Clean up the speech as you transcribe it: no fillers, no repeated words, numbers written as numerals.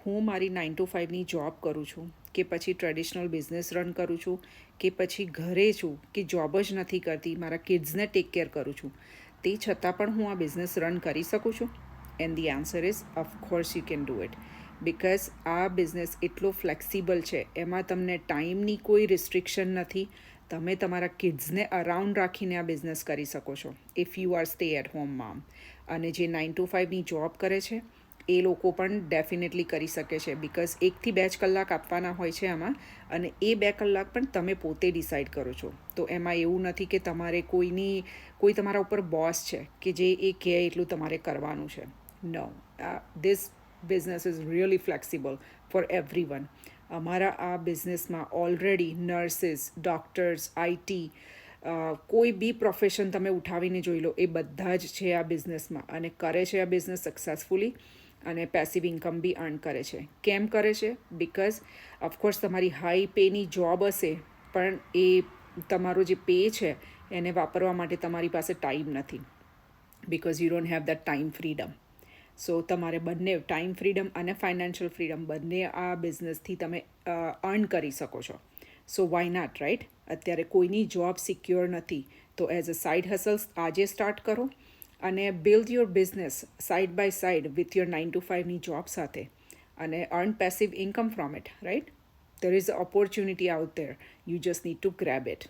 હું મારી 9 to 5ની જોબ કરું છું કે પછી ટ્રેડિશનલ બિઝનેસ રન કરું છું કે પછી ઘરે છું કે જોબ જ નથી કરતી, મારા કિડ્સને ટેક કેર કરું છું, તે છતાં પણ હું આ બિઝનેસ રન કરી શકું છું? And the answer is of course you can do it. Because આ બિઝનેસ એટલો ફ્લેક્સિબલ છે, એમાં તમને ટાઈમની કોઈ રિસ્ટ્રિક્શન નથી. તમે તમારા કિડ્સને અરાઉન્ડ રાખીને આ બિઝનેસ કરી શકો છો if you are stay at home mom. અને જે 9 to 5ની જોબ કરે છે એ લોકો પણ ડેફિનેટલી કરી શકે છે, બિકોઝ 1 થી 2 જ કલાક આપવાના હોય છે આમાં, અને એ 2 કલાક પણ તમે પોતે ડિસાઈડ કરો છો. તો એમાં એવું નથી કે તમારે કોઈ તમારા ઉપર બોસ છે કે જે એ કહે એટલું તમારે કરવાનું છે. No, this business is really flexible for everyone. અમારા આ બિઝનેસમાં ઓલરેડી નર્સિસ, ડૉક્ટર્સ, આઈટી, કોઈ બી પ્રોફેશન તમે ઉઠાવીને જોઈ લો, એ બધા જ છે આ બિઝનેસમાં અને કરે છે આ બિઝનેસ સક્સેસફુલી, અને પેસિવ ઇન્કમ બી અર્ન કરે છે. કેમ કરે છે? બિકોઝ ઓફકોર્સ તમારી હાઈ પેની જોબ હશે, પણ એ તમારો જે પે છે એને વાપરવા માટે તમારી પાસે ટાઈમ નથી, because you don't have that time freedom. So તમારે બંને ટાઈમ ફ્રીડમ અને ફાઇનાન્શિયલ ફ્રીડમ બંને આ બિઝનેસથી તમે અર્ન કરી શકો છો. So why not, right? અત્યારે કોઈની જોબ સિક્યોર નથી, તો એઝ અ સાઇડ હસલ્સ આજે સ્ટાર્ટ કરો અને build your business side by side with your 9 to 5ની જોબ સાથે, અને earn passive income from it, right? There is an opportunity out there. You just need to grab it.